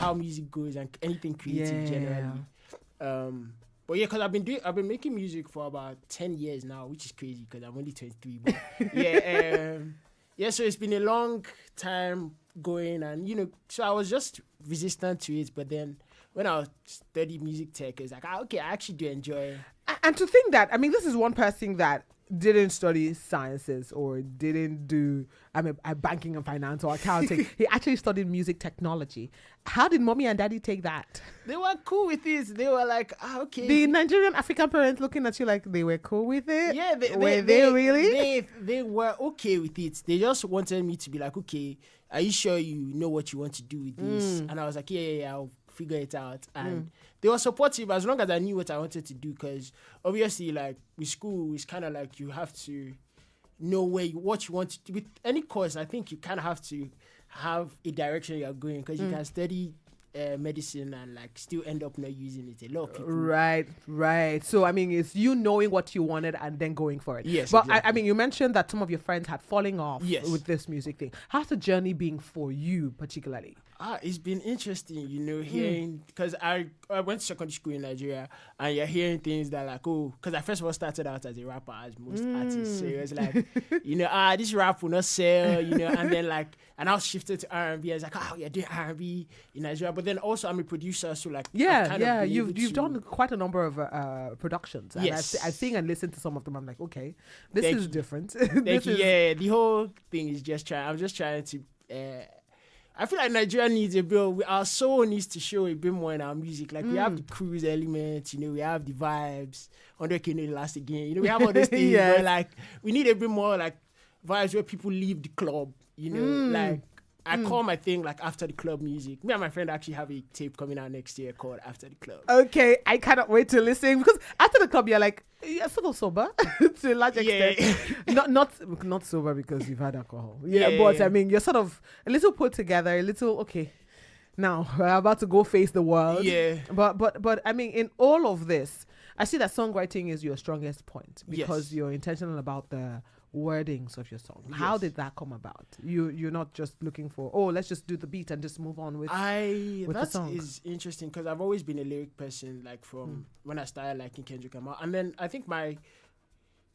how music goes and anything creative generally. But yeah, because I've been making music for about 10 years now, which is crazy because I'm only 23. But yeah, so it's been a long time going, and so I was just resistant to it. But then when I studied music tech, it's like, okay, I actually do enjoy. And to think that, I mean, this is one person that didn't study sciences or didn't do banking and finance or accounting. He actually studied music technology. How did mommy and daddy take that? They were cool with it. They were like, okay. The Nigerian African parents looking at you like they were cool with it? Yeah, were they really? They were okay with it. They just wanted me to be like, okay, are you sure you know what you want to do with this? And I was like, yeah, I'll figure it out. And they were supportive as long as I knew what I wanted to do, because obviously, like, with school, it's kind of like you have to know what you want to do. With any course, I think you kind of have to have a direction you're going, because you can study medicine and like still end up not using it. A lot of people. Right. So, I mean, it's you knowing what you wanted and then going for it. Yes, but exactly. I mean, you mentioned that some of your friends had fallen off with this music thing. How's the journey been for you particularly? It's been interesting, hearing, because I went to secondary school in Nigeria, and you're hearing things that like, because I first of all started out as a rapper, as most artists, so it was like, this rap will not sell, and then like, and I was shifted to R&B. I was like, you're doing R&B in Nigeria, but then also I'm a producer, so like, you've done quite a number of productions, and I sing and listen to some of them. I'm like, okay, this is different. The whole thing is I'm just trying to. I feel like Nigeria needs a bit. Our soul needs to show a bit more in our music. Like we have the cruise elements, we have the vibes. 100K no last again. We have all these things. But like we need a bit more like vibes where people leave the club. Like I call my thing like after the club music. Me and my friend actually have a tape coming out next year called After the Club. Okay, I cannot wait to listen, because after the club you're like, you're sort of sober to a large extent. Not sober because you've had alcohol. But I mean, you're sort of a little put together, a little okay. Now we're about to go face the world. Yeah. But I mean, in all of this, I see that songwriting is your strongest point, because you're intentional about the wordings of your song. How did that come about? You're not just looking for, let's just do the beat and just move on with the song. That is interesting, because I've always been a lyric person, like from when I started liking Kendrick Lamar. And then I think my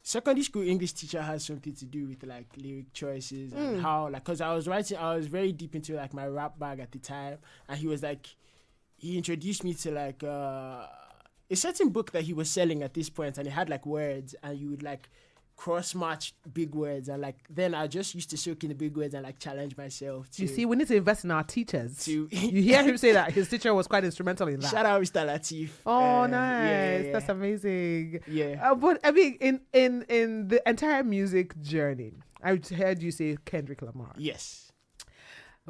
secondary school English teacher has something to do with like lyric choices and how, like, because I was very deep into like my rap bag at the time, and he introduced me to like a certain book that he was selling at this point, and it had like words, and you would like cross-match big words, and like then I just used to soak in the big words and like challenge myself to, you see, we need to invest in our teachers. You hear him say that his teacher was quite instrumental in that. Shout out Mr. Latif. Nice. That's amazing. But I mean, in the entire music journey, I heard you say Kendrick Lamar. Yes.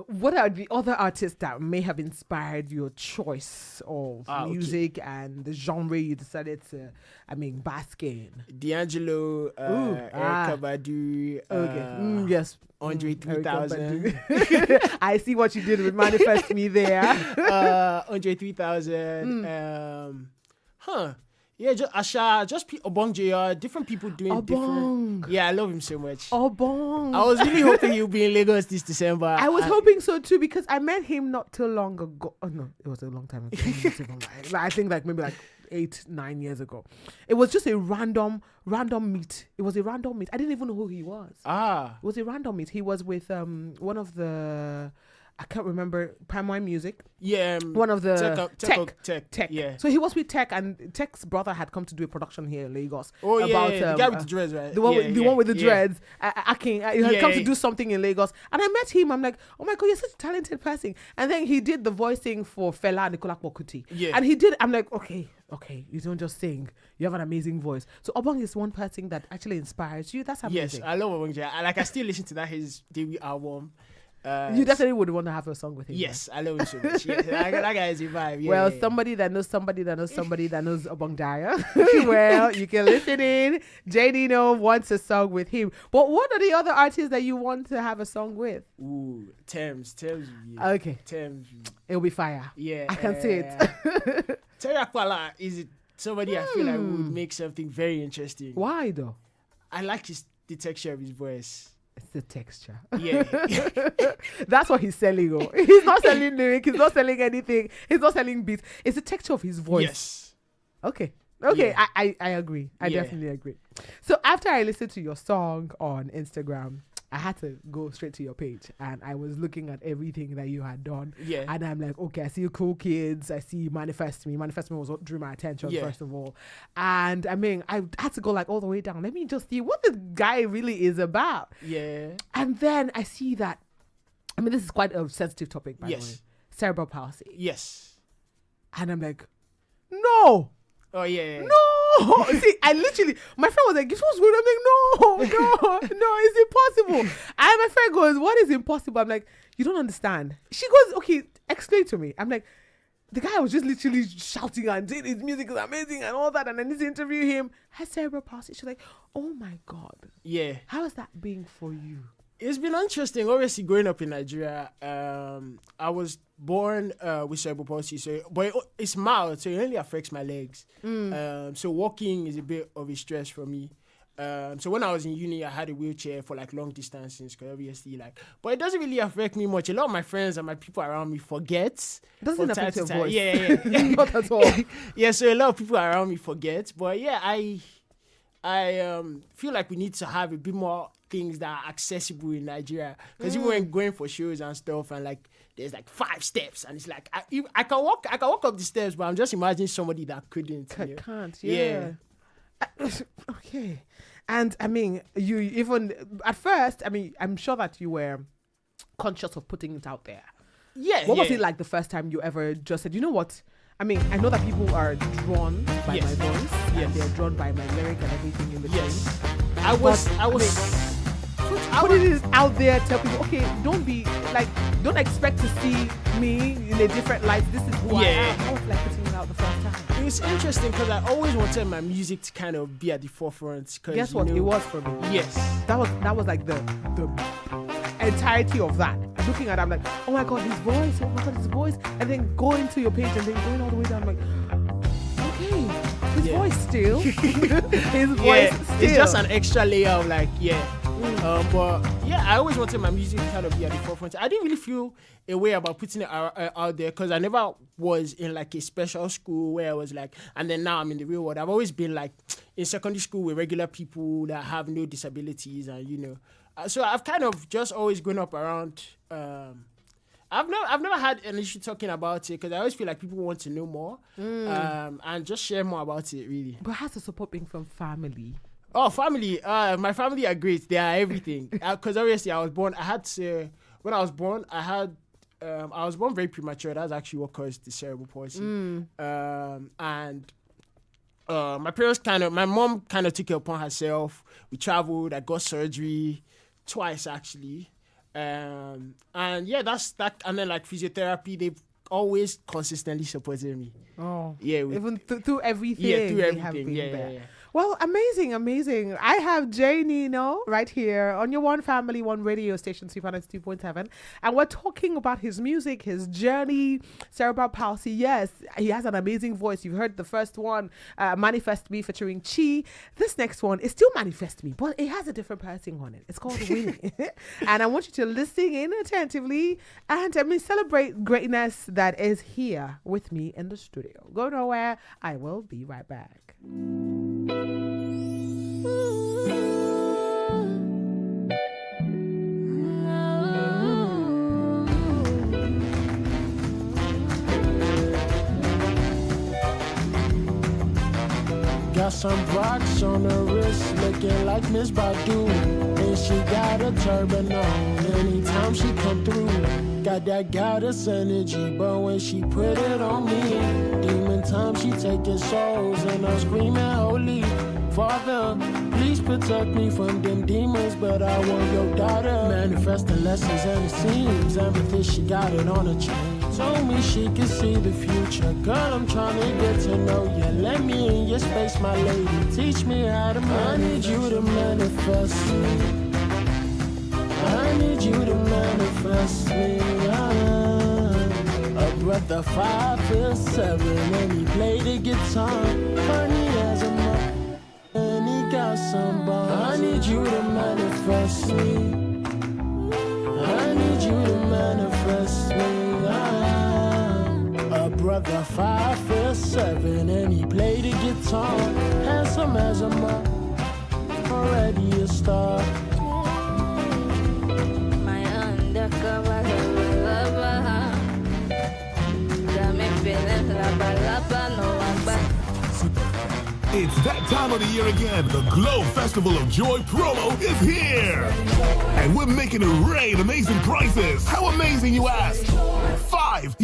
What are the other artists that may have inspired your choice of music and the genre you decided to, bask in? D'Angelo, Erykah Badu, yes, Andre 3000. I see what you did with Manifest Me there. Andre 3000. Yeah, just Asha, just Obong JR, different people doing different. Yeah, I love him so much. Obong. I was really hoping he'll be in Lagos this December. I was hoping so too, because I met him not too long ago. Oh no, it was a long time ago. I think like maybe like 8-9 years ago. It was just a random meet. It was a random meet. I didn't even know who he was. It was a random meet. He was with one of the, I can't remember, Palm Music. Yeah. One of the Tech. Yeah. So he was with Tech, and Tech's brother had come to do a production here in Lagos. The guy with the dreads, right? The one with the dreads. Akin, he had come to do something in Lagos. And I met him. I'm like, oh my God, you're such a talented person. And then he did the voicing for Fela and Nicola Kuti. Yeah. And he did, I'm like, okay, you don't just sing. You have an amazing voice. So Obong is one person that actually inspires you. That's amazing. Yes, I love Obong. I still listen to his debut album. You definitely would want to have a song with him. Yes, I love him so much. Yeah, that guy is a vibe. Yeah, well, somebody that knows somebody that knows somebody that knows Obong Daya. Well, you can listen in. Jinino wants a song with him. But what are the other artists that you want to have a song with? Ooh, Thames. Okay. Thames. It'll be fire. Yeah. I can see it. Terry Aquala is somebody I feel like would make something very interesting. Why though? I like the texture of his voice. It's the texture. Yeah. That's what he's selling. Oh. He's not selling lyric. He's not selling anything. He's not selling beats. It's the texture of his voice. Yes. Okay. Yeah. I agree. I definitely agree. So after I listened to your song on Instagram, I had to go straight to your page, and I was looking at everything that you had done. Yeah. And I'm like, okay, I see Cool Kids. I see Manifest Me. Manifest Me was what drew my attention, first of all. And I mean, I had to go like all the way down. Let me just see what this guy really is about. Yeah. And then I see that, I mean, this is quite a sensitive topic, by the way. Cerebral palsy. Yes. And I'm like, no. Oh, yeah. No. See, I literally, my friend was like, this was good. I'm like, no, it's impossible. And my friend goes, what is impossible? I'm like, you don't understand. She goes, okay, explain to me. I'm like, the guy was just literally shouting and saying his music is amazing and all that, and I need to interview him. Has cerebral palsy. She's like, oh my God. Yeah. How is that being for you? It's been interesting. Obviously, growing up in Nigeria, I was born with cerebral palsy, but it's mild, so it only affects my legs. So walking is a bit of a stress for me. So when I was in uni, I had a wheelchair for like long distances, because obviously but it doesn't really affect me much. A lot of my friends and my people around me forget. It doesn't affect your voice. Yeah. Not at all. Yeah, so a lot of people around me forget. But yeah, I feel like we need to have a bit more things that are accessible in Nigeria, because even when going for shows and stuff, and like there's like 5 steps, and it's like I can walk up the steps, but I'm just imagining somebody that couldn't. Can't. Yeah. Okay. And I mean, you even at first, I mean, I'm sure that you were conscious of putting it out there. Yeah. What was it like the first time you ever just said, you know what? I mean, I know that people are drawn by my voice, and they're drawn by my lyric and everything in between. Yes. I was put it out there, tell people, okay, don't expect to see me in a different light. This is who I am. How was it like putting it out the first time? It was interesting because I always wanted my music to kind of be at the forefront. Guess what? It was for me. Yes. That was like the entirety of that. Looking at it, I'm like, oh my God, his voice. And then going to your page and then going all the way down, I'm like, okay, his voice still. His voice still. It's just an extra layer of like, but yeah, I always wanted my music to kind of be at the forefront. I didn't really feel a way about putting it out there, because I never was in like a special school where I was like, and then now I'm in the real world. I've always been like in secondary school with regular people that have no disabilities, and so I've kind of just always grown up around. I've never had an issue talking about it, because I always feel like people want to know more and just share more about it, really. But how's the support being from family? Oh, family. My family are great. They are everything. Because obviously I was born very premature. That's actually what caused the cerebral palsy. And my parents my mom kind of took it upon herself. We traveled. I got surgery twice, actually. And yeah, that's that. And then like physiotherapy, they've always consistently supported me. Oh, yeah. Even through everything. Yeah, through everything. Have been there. Yeah. Well, amazing. I have Jinino right here on your One Family, One radio station, 2.7. And we're talking about his music, his journey, cerebral palsy. Yes, he has an amazing voice. You've heard the first one, Manifest Me featuring Chi. This next one is still Manifest Me, but it has a different person on it. It's called Winnie. And I want you to listen in attentively and celebrate greatness that is here with me in the studio. Go nowhere. I will be right back. Got some rocks on her wrist, looking like Miss Badu. And she got a turban on anytime she come through. Got that goddess energy, but when she put it on me, demon time she taking souls, and I'm screaming holy. Father, please protect me from them demons, but I want your daughter. Manifesting lessons and it seems amethyst, she got it on a chain. Told me she could see the future. Girl, I'm trying to get to know you. Let me in your space, my lady. Teach me how to manifest. I need you to manifest me. I need you to manifest me. A breath of 5 feels 7, and he played the guitar. Funny as a got some bars. I need you to manifest me. brother 5'7", and he played the guitar. Handsome as a mom, already a star. My undercover lover, got me feeling laba laba, no one back. It's that time of the year again. The Glow Festival of Joy promo is here. And we're making it rain amazing prices. How amazing, you ask? 5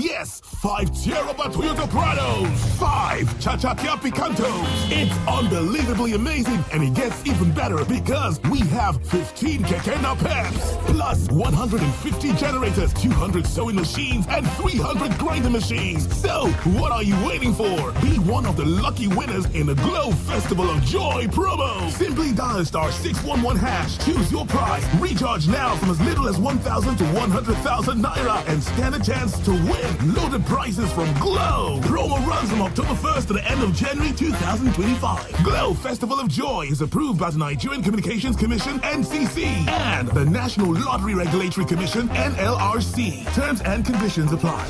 Tierra Toyota Prados. 5 Cha-Cha-Kia Picantos. It's unbelievably amazing, and it gets even better because we have 15 Kekena Peps, plus 150 generators, 200 sewing machines, and 300 grinding machines. So, what are you waiting for? Be one of the lucky winners in the Glow Festival of Joy promo. Simply dial *611#. Choose your prize. Recharge now from as little as 1,000 to 100,000 naira and stand a chance to win loaded prizes from Glow. Promo runs from October 1st to the end of January 2025. Glow Festival of Joy is approved by the Nigerian Communications Commission (NCC) and the National Lottery Regulatory Commission (NLRC). Terms and conditions apply.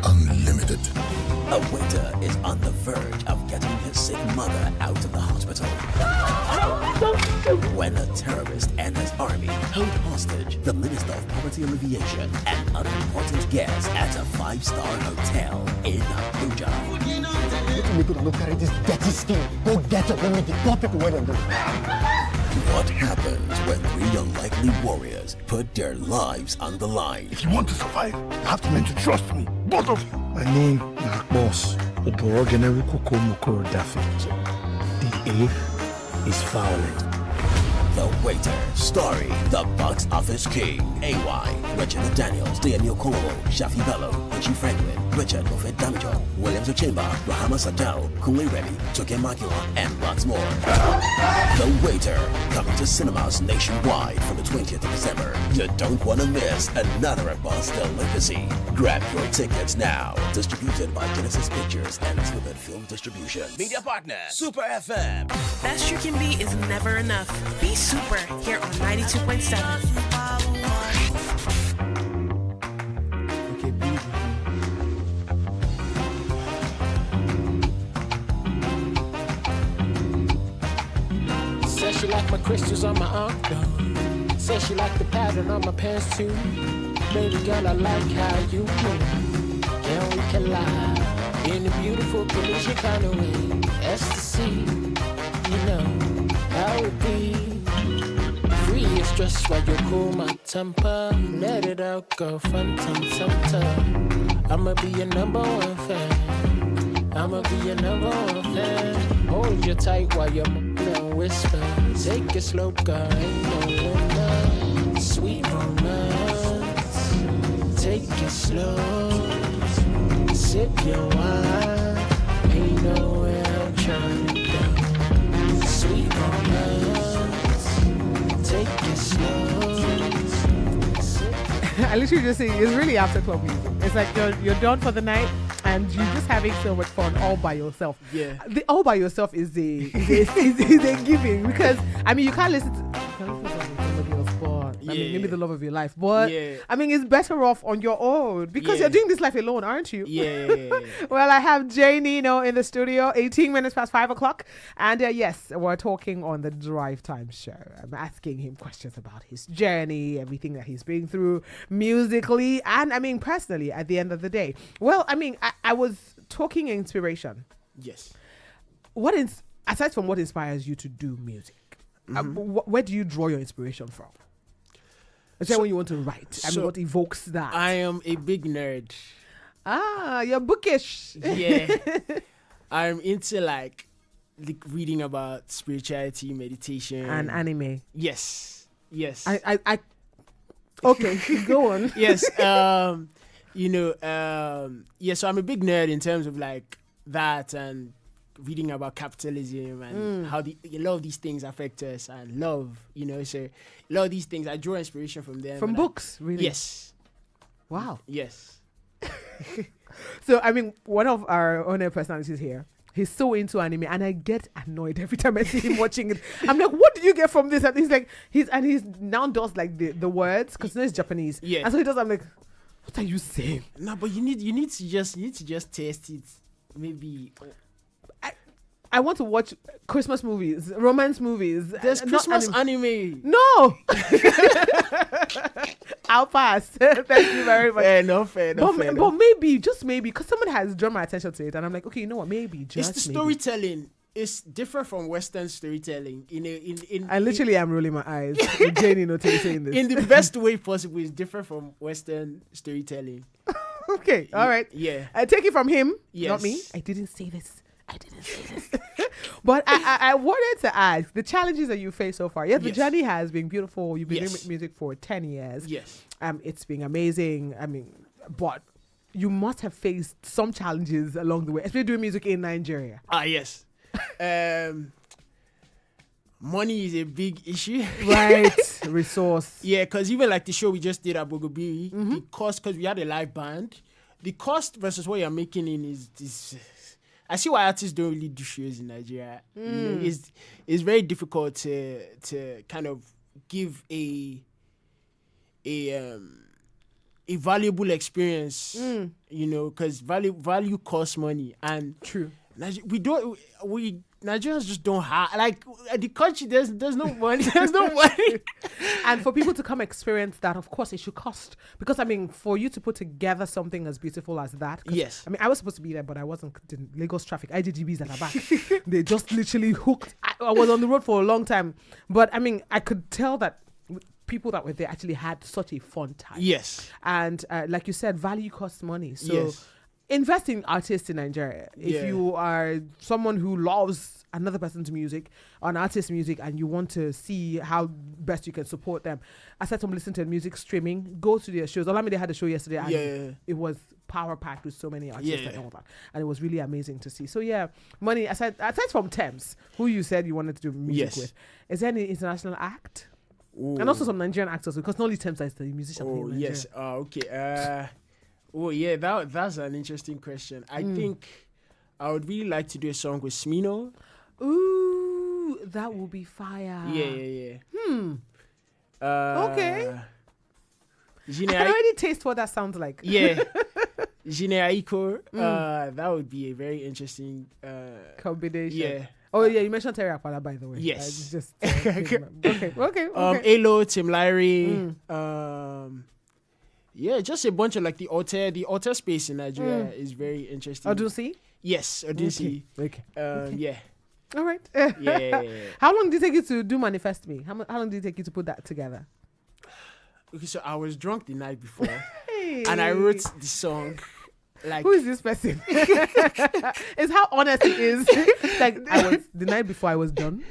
Unlimited. A waiter is on the verge of getting his sick mother out of the hospital when a terrorist and his army hold hostage the Minister of Poverty Alleviation and other important guests at a 5-star hotel in Abuja. Look at this dirty skin. Go get up and make the poor people wait on them. What happens when 3 unlikely warriors put their lives on the line? If you want to survive, you have to learn to trust me. Both of you. My name is Boss. Oboro General Koko Mokoro Daffy. The A is violent. The Waiter, starring the box office king, AY, Reginald Daniels, Daniel Kolo, Shafi Bello, Richie Franklin, Richard Buffett Damijo, Williams Ochemba, Rahama Sadao, Kunle Remy, Toke Makiwa, and lots more. The Waiter, coming to cinemas nationwide from the 20th of December. You don't want to miss another Boss delicacy. Grab your tickets now. Distributed by Genesis Pictures and Swift Film Distribution. Media partner, Super FM. Best you can be is never enough. Be super here on 92.7. Okay, beautiful. Says she like my crystals on my arm, though. Says she like the pattern on my pants too. Baby girl, I like how you move. And we can lie in a beautiful collision kind of way. Ecstasy, you know, I would be free of stress while you cool my temper. Let it out, go from tum tum tum. I'ma be your number 1 fan. I'ma be your number 1 fan. Hold you tight while you're whisper. Take it slow, girl, ain't no winner. Sweet romance. Take it slow. Sip your wine. Ain't nowhere I'm trying to go. Sweet romance. Take it slow. I literally just say it's really after club music. It's like you're done for the night and you're just having so much fun all by yourself. Yeah. The all by yourself is a giving, because I mean you can't listen to somebody else, but I mean maybe the love of your life. But I mean it's better off on your own because you're doing this life alone, aren't you? Yeah. Well, I have Jinino in the studio, 18 minutes past 5 o'clock. And yes, we're talking on the Drive Time show. I'm asking him questions about his journey, everything that he's been through musically, and I mean personally at the end of the day. Well, I mean, I was talking inspiration. Yes. Aside from what inspires you to do music, where do you draw your inspiration from? Is when you want to write? I mean, what evokes that? I am a big nerd. You're bookish. Yeah. I'm into like reading about spirituality, meditation. And anime. Yes. I okay, go on. Yes. So I'm a big nerd in terms of like that and reading about capitalism and how a lot of these things affect us and love, so a lot of these things I draw inspiration from them. From books, really? Yes. Wow. Yes. So, I mean, one of our owner personalities here, he's so into anime, and I get annoyed every time I see him watching it. I'm like, what did you get from this? And he's like, he's now does like the words, because it's Japanese. Yeah. And so he does, I'm like, What are you saying? No, but you need to just test it. Maybe I want to watch Christmas movies, romance movies. there's Christmas anime. No. I'll pass. Thank you very much. Fair enough. But maybe, just maybe, because someone has drawn my attention to it, and I'm like, okay, you know what? Maybe just It's the maybe. storytelling. It's different from Western storytelling. I literally am rolling my eyes with Jinino saying this. In the best way possible. It's different from Western storytelling. Okay, all right. Yeah. I take it from him, Yes. not me. I didn't say this. But I wanted to ask the challenges that you face so far. Yes, the Yes. journey has been beautiful. You've been Yes. doing music for 10 years. Yes. It's been amazing. I mean, but you must have faced some challenges along the way, especially doing music in Nigeria. Yes. Money is a big issue. Right. Resource. Yeah, because even like the show we just did at Bogobiri, the cost, because we had a live band, the cost versus what you're making in is I see why artists don't really do shows in Nigeria. You know, it's very difficult to kind of give a valuable experience. You know, because value costs money, and True. Nigerians just don't have, like, the country, there's no money. There's no money. And for people to come experience that, of course, it should cost. Because, I mean, for you to put together something as beautiful as that. 'Cause, Yes. I mean, I was supposed to be there, but I wasn't. The Lagos traffic, IGGBs that are back. They just literally hooked. I was on the road for a long time. But, I mean, I could tell that people that were there actually had such a fun time. Yes. And, like you said, value costs money. So, Yes. invest in artists in Nigeria. If Yeah. you are someone who loves another person's music, an artist's music, and you want to see how best you can support them, aside from listening to music streaming, go to their shows. Olamide had a show yesterday, and Yeah. it was power packed with so many artists Yeah. and all that, and it was really amazing to see. So yeah, money aside from Thames, who you said you wanted to do music Yes. with, is there any international act? Ooh. And also some Nigerian actors, because not only Thames is the musician. here in Oh, Nigeria. yes. Okay. Oh, yeah, that's an interesting question. I think I would really like to do a song with Smino. Ooh, that will be fire. Yeah. Okay. Jine I can already taste what that sounds like. Yeah. Jine Aiko. That would be a very interesting. Combination. Yeah. Oh yeah, you mentioned Terry Akpala, by the way. Yes. Just okay. Elo, Tim Larry. Yeah, just a bunch of like the alter space in Nigeria is very interesting. Odusi? Yes, Odusi. Okay. Yeah. All right. Yeah. How long did it take you to do Manifest Me? How long did it take you to put that together? Okay, so I was drunk the night before, and I wrote the song. Like, who is this person? It's how honest it is. Like, the night before I was done.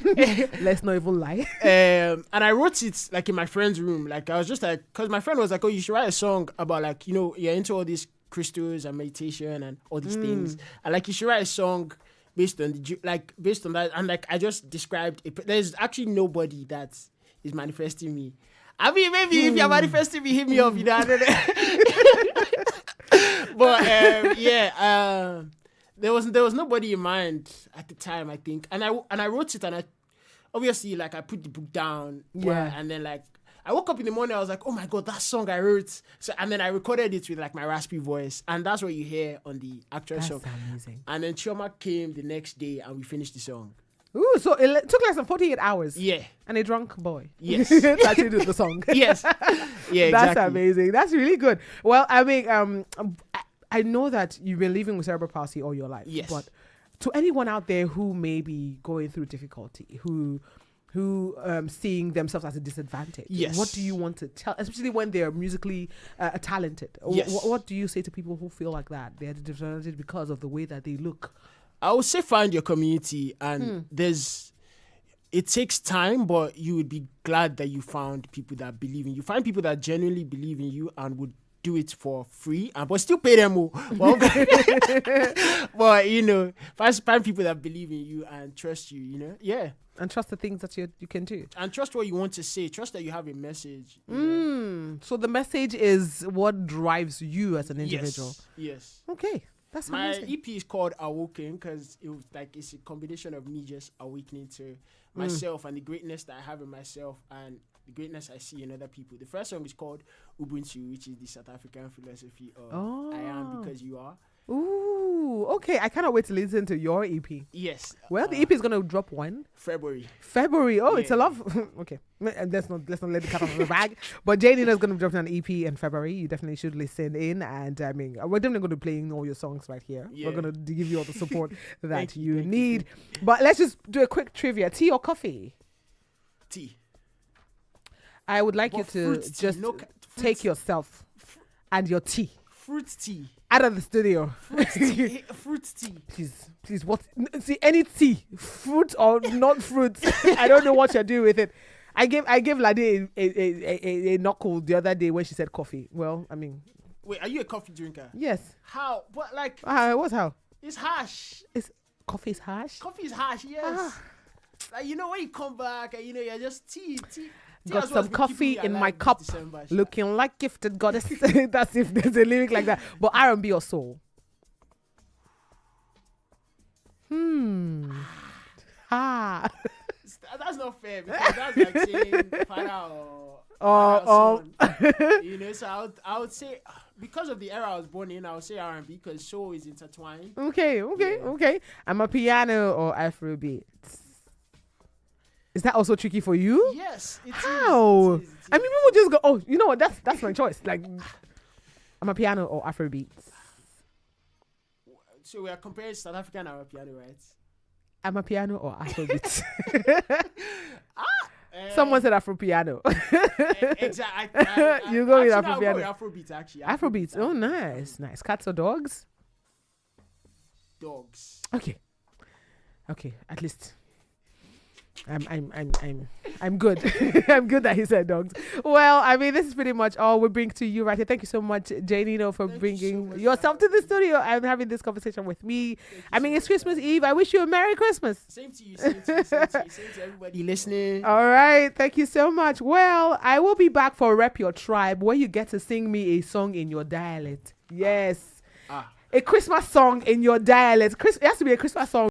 Let's not even lie. and I wrote it like in my friend's room. Like, I was just like, because my friend was like, oh, you should write a song about, like, you know, you're into all these crystals and meditation and all these things, and like you should write a song based on that. And like I just described it. There's actually nobody that is manifesting me. I mean, maybe if you're manifesting me, hit me up, you know. I don't know. But there was nobody in mind at the time, I think, and I wrote it, and I obviously, like, I put the book down, and then, like, I woke up in the morning, I was like, oh my god, that song I wrote. So, and then I recorded it with, like, my raspy voice, and that's what you hear on the actual song. That's amazing. And then Chioma came the next day, and we finished the song. Ooh, so it took less than 48 hours. Yeah. And a drunk boy. Yes. To actually do the song. Yes. Yeah, exactly. That's amazing. That's really good. Well, I mean, I know that you've been living with cerebral palsy all your life. Yes. But to anyone out there who may be going through difficulty, who seeing themselves as a disadvantage, yes, what do you want to tell, especially when they're musically talented? Yes. What do you say to people who feel like that they're disadvantaged because of the way that they look? I would say find your community, and it takes time, but you would be glad that you found people that believe in you. Find people that genuinely believe in you and would do it for free, but still pay them more. But you know, find people that believe in you and trust you. You know, yeah. And trust the things that you can do. And trust what you want to say. Trust that you have a message. You So the message is what drives you as an individual. Yes. Okay. That's My amazing. EP is called Awoken because it's a combination of me just awakening to myself and the greatness that I have in myself and the greatness I see in other people. The first song is called Ubuntu, which is the South African philosophy of I am because you are. Ooh, okay. I cannot wait to listen to your EP. Yes. Well, the EP is gonna drop when? February. Oh, it's a Yeah. love. Okay, let's not let the cat out of the bag. But Jinino is gonna drop an EP in February. You definitely should listen in. And I mean, we're definitely gonna be playing all your songs right here. Yeah. We're gonna give you all the support that Thank you you. need. But let's just do a quick trivia: tea or coffee? Tea. I would like But you to fruit tea, just no take fruit- yourself and your tea Fruit tea. out of the studio. Fruit tea. Please, what? See, any tea, fruit or not fruit. I don't know what you're doing with it. I gave Lade a knuckle the other day when she said coffee. Well, I mean, Wait, are you a coffee drinker? yes. How? But like, What's how? it's harsh. Is coffee is harsh? Coffee is harsh, yes. Like, when you come back and you're just tea. Got has some been keeping coffee me in alive my this cup, December, sha. looking like gifted goddess. That's if there's a lyric like that. But R&B or soul? Ah. That's not fair because that's like saying father or Oh, son. So I would say because of the era I was born in, I would say R&B because soul is intertwined. Okay. I'm a piano or Afrobeat. Is that also tricky for you? Yes. It is, How? it is. I mean, people just go, oh, you know what? That's my choice. Like, I'm a piano or Afrobeat. So we are comparing South African and piano, right? I'm a piano or Afrobeat. Uh, Someone said Afro piano. Exactly. You go with Afro Afropiano. Afrobeat, actually. Afrobeats. Oh, nice. Cats or dogs? Dogs. Okay. At least I'm good. I'm good that he said dogs. Well, I mean, this is pretty much all we bring to you right here. Thank you so much, Jinino, for Thank you so bringing much yourself to the studio and having this conversation with me. I mean, it's Christmas Eve. I wish you a Merry Christmas. Same to you. Same to everybody listening. All right. Thank you so much. Well, I will be back for Rep Your Tribe, where you get to sing me a song in your dialect. Yes. A Christmas song in your dialect. It has to be a Christmas song.